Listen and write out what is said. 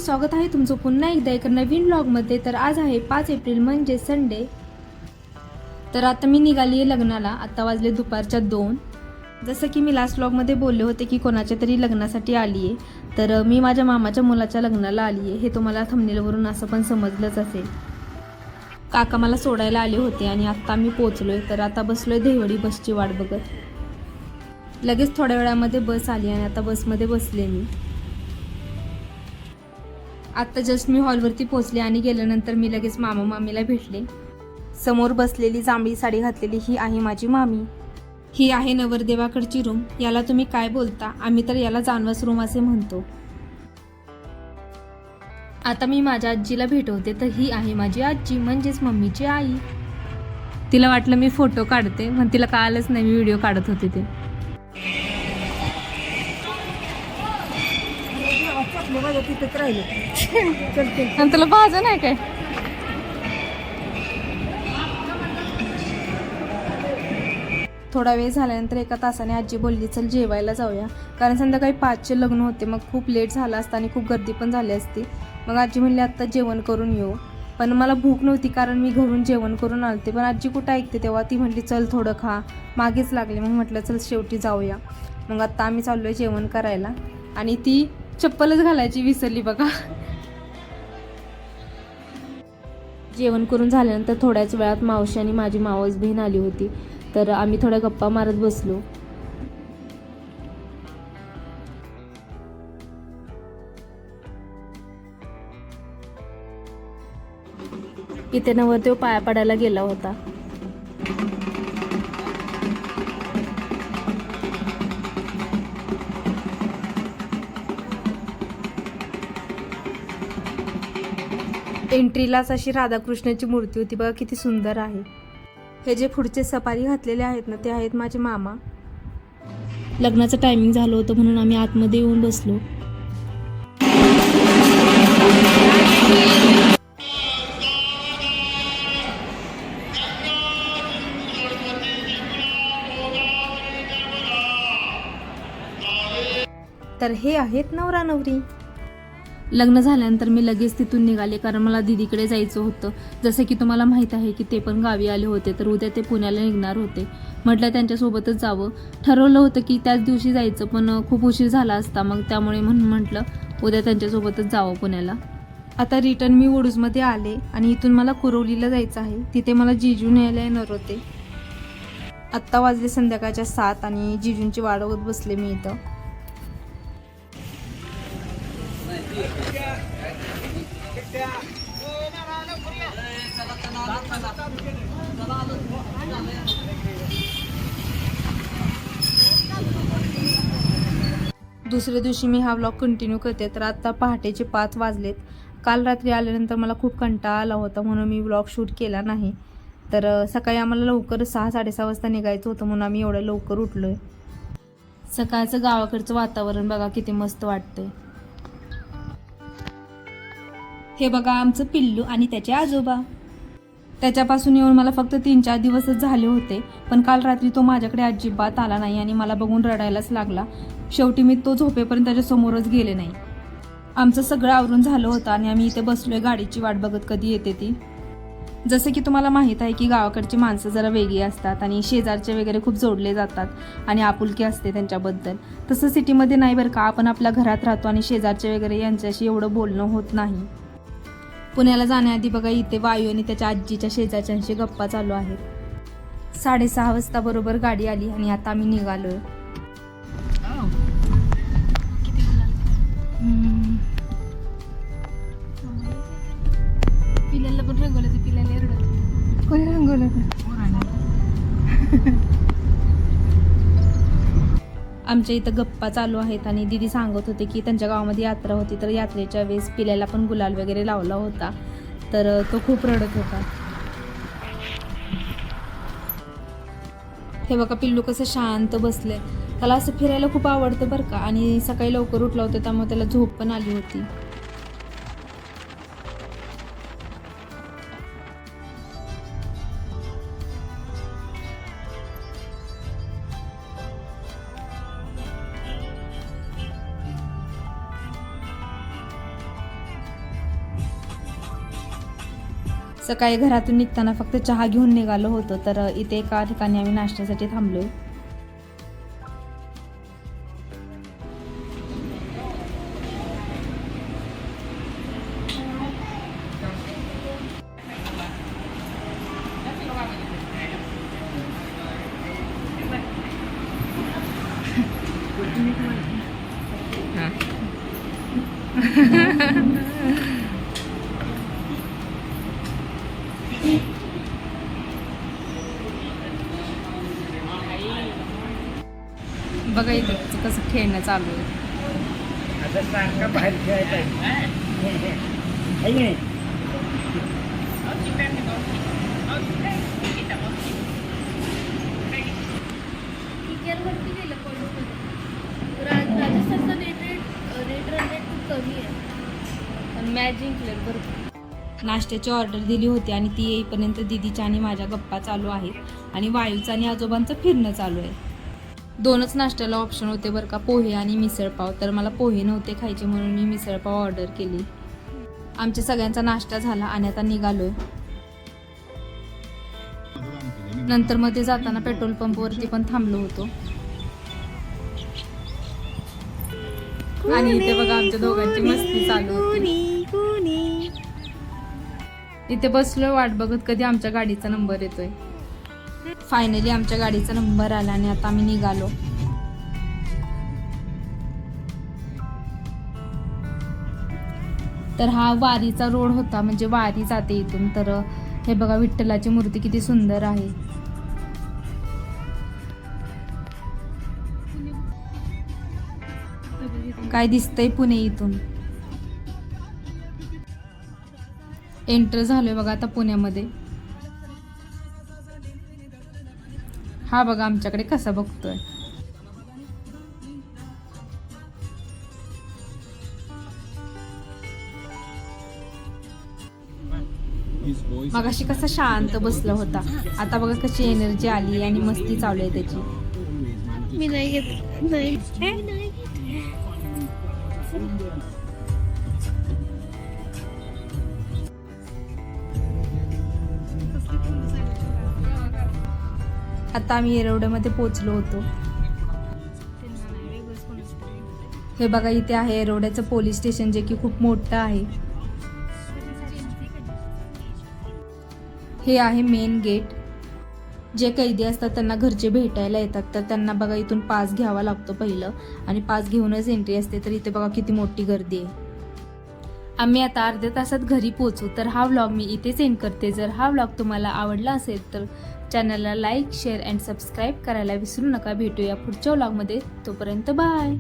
स्वागत आहे तुमचं पुन्हा एकदा एका नवीन व्लॉगमध्ये। तर आज आहे 5 एप्रिल म्हणजे संडे। तर आता मी निघाली आहे लग्नाला। आता वाजले दुपारच्या 2। जसं की मी लास्ट व्लॉगमध्ये बोलले होते की कोणाच्या तरी लग्नासाठी आली आहे, तर मी माझ्या मामाच्या मुलाच्या लग्नाला आली आहे। हे तुम्हाला थंबनेलवरून असं पण समजलंच असेल। काका मला सोडायला आले होते आणि आता मी पोहोचलोय। तर आता बसलोय देवडी बसची वाट बघत। लगेच थोड्या वेळामध्ये बस आली आणि आता बसमध्ये बसले मी। आता जस्ट मी हॉलवरती पोहोचले आणि गेल्यानंतर मी लगेच मामा मामीला भेटले। समोर बसलेली जांभळी साडी घातलेली ही आहे माझी मामी। ही आहे नवरदेवाकडची रूम। याला तुम्ही काय बोलता? आम्ही तर याला जानवस रूम असे म्हणतो। आता मी माझ्या आजीला भेटवते। तर ही आहे माझी आजी म्हणजेच मम्मीची आई। तिला वाटलं मी फोटो काढते, पण तिला कळालंच नाही मी व्हिडिओ काढत होते ते। आणि तुला भाजा नाही काय? थोडा वेळ झाल्यानंतर एका तासाने आजी बोलली चल जेवायला जाऊया, कारण संध्याकाळी 5चे लग्न होते। मग खूप लेट झाला असता आणि खूप गर्दी पण झाली असती। मग आजी म्हणली आत्ता जेवण करून येऊ, पण मला भूक नव्हती कारण मी घरून जेवण करून आलते। पण आजी कुठं ऐकते, तेव्हा ती म्हटली चल थोडं खा, मागेच लागले। मग म्हटलं चल शेवटी जाऊया। मग आत्ता आम्ही चाललोय जेवण करायला आणि ती चप्पलच घालायची विसरली बघा। जेवण करून झाल्यानंतर थोड्याच वेळात मावशी आणि माझी मावस बहीण आली होती। तर आम्ही थोड्या गप्पा मारत बसलो। इथे नवरदेव पाया पडायला गेला होता। एंट्रीलाच अशी राधाकृष्णाची मूर्ती होती बघा, किती सुंदर आहे। हे जे पुढचे सफारी घातलेले आहेत ना, ते आहेत माझे मामा। लग्नाचं टायमिंग झालं होतं म्हणून आम्ही आतमध्ये येऊन बसलो। तर हे आहेत नवरा नवरी। लग्न झाल्यानंतर मी लगेच तिथून निघाले, कारण मला दीदीकडे जायचं होतं। जसं की तुम्हाला माहीत आहे की ते पण गावी आले होते, तर उद्या ते पुण्याला निघणार होते। म्हटलं त्यांच्यासोबतच जावं। ठरवलं होतं की त्याच दिवशी जायचं, पण खूप उशीर झाला असता, मग त्यामुळे म्हणून म्हटलं उद्या त्यांच्यासोबतच जावं पुण्याला। आता रिटर्न मी वडूजमध्ये आले आणि इथून मला कुरवलीला जायचं आहे। तिथे मला जिजू न्यायला येणार होते। आत्ता वाजले संध्याकाळच्या 7 आणि जिजूंची वाट बघत बसले मी इथं। दुसऱ्या दिवशी मी हा व्लॉग कंटिन्यू करते। तर आता पहाटेचे 5 वाजलेत। काल रात्री आल्यानंतर मला खूप कंटाळा आला होता म्हणून मी व्लॉग शूट केला नाही। तर सकाळी आम्हाला लवकर 6-6:30 वाजता निघायचं होतं म्हणून आम्ही एवढं लवकर उठलोय। सकाळचं गावाकडचं वातावरण बघा किती मस्त वाटतंय। हे बघा आमचं पिल्लू आणि त्याचे आजोबा। त्याच्यापासून येऊन मला फक्त 3-4 दिवसच झाले होते, पण काल रात्री तो माझ्याकडे अजिबात आला नाही आणि मला बघून रडायलाच लागला। शेवटी मी तो झोपेपर्यंत त्याच्या समोरच गेले नाही। आमचं सगळं आवरून झालं होतं आणि आम्ही इथे बसलोय गाडीची वाट बघत कधी येते ती। जसं की तुम्हाला माहीत आहे की गावाकडची माणसं जरा वेगळी असतात आणि शेजारचे वगैरे खूप जोडले जातात आणि आपुलकी असते त्यांच्याबद्दल। तसं सिटीमध्ये नाही बरं का, आपण आपल्या घरात राहतो आणि शेजारचे वगैरे यांच्याशी एवढं बोलणं होत नाही। पुण्याला जाण्याआधी बघा इथे वायू आणि त्याच्या आजीच्या शेजारच्यांशी गप्पा चालू आहेत। 6:30 वाजता बरोबर गाडी आली आणि आता आम्ही निघालोय। पिल्याला पण रंगवलं ते, पिल्याला रडत कोणी रंगवलं ते? आमच्या इथं गप्पा चालू आहेत आणि दीदी सांगत होते की त्यांच्या गावामध्ये यात्रा होती, तर यात्रेच्या वेळेस पिल्याला पण गुलाल वगैरे लावला होता, तर तो खूप रडत होता। हे बघा पिल्लू कसं शांत बसलंय। त्याला असं फिरायला खूप आवडतं बरं का, आणि सकाळी लवकर उठला होता त्यामुळे त्याला झोप पण आली होती। सकाळी घरातून निघताना फक्त चहा घेऊन निघालो होतो, तर इथे एका ठिकाणी आम्ही नाश्त्यासाठी थांबलोय. बघा इथं कसं खेळणं चालू आहे. आता सारखं बाहेर खेळायला पाहिजे. आहे की नाही? वरती गेलं पॉईंटमध्ये. राजस्थानचा रेट खूप कमी आहे, पण मॅच जिंकले बरोबर. नाश्त्याची ऑर्डर दिली होती आणि ती येईपर्यंत दीदीच्या आणि माझ्या गप्पा चालू आहेत आणि वायूचं आणि आजोबांचं फिरणं चालू आहे. दोनच नाश्त्याला ऑप्शन होते बरं का, पोहे आणि मिसळपाव. तर मला पोहे नव्हते खायचे म्हणून मी मिसळपाव ऑर्डर केली. आमच्या सगळ्यांचा नाश्ता झाला आणि आता निघालोय. नंतर मध्ये जाताना पेट्रोल पंपवरती पण थांबलो होतो. आणि इथे बघा आमच्या दोघांची मस्ती चालू होती. इथे बसलोय वाट बघत कधी आमच्या गाडीचा नंबर येतोय. फायनली आमच्या गाडीचा नंबर आला आणि आता आम्ही निघालो. तर हा वारीचा रोड होता, म्हणजे वारी जाते इथून. तर हे बघा विठ्ठलाची मूर्ती किती सुंदर आहे. काय दिसतंय पुणे इथून. एंटर झालोय बघा आता पुण्यामध्ये. हा बघा आमच्याकडे कसा बघतोय. मगाशी कसा शांत बसला होता, आता बघा कशी एनर्जी आली आणि मस्ती चालू आहे त्याची. मी नाही घेत. नाही आता आम्ही येरवड्यामध्ये पोहोचलो होतो. हे बघा इथे आहे येरवड्याचं पोलीस स्टेशन, जे की खूप मोठं आहे. हे आहे मेन गेट. जे कैदी असतात त्यांना घरचे भेटायला येतात, तर त्यांना बघा इथून पास घ्यावा लागतो पहिलं, आणि पास घेऊनच एंट्री असते. तर इथे बघा किती मोठी गर्दी आहे. आम्ही आता अर्ध्या तासात घरी पोहोचू. तर हा व्लॉग मी इथेच एंड करते. जर हा व्लॉग तुम्हाला आवडला असेल तर चॅनलला लाईक, शेअर अँड सबस्क्राईब करायला विसरू नका. भेटूया पुढच्या व्लॉगमध्ये. तोपर्यंत बाय.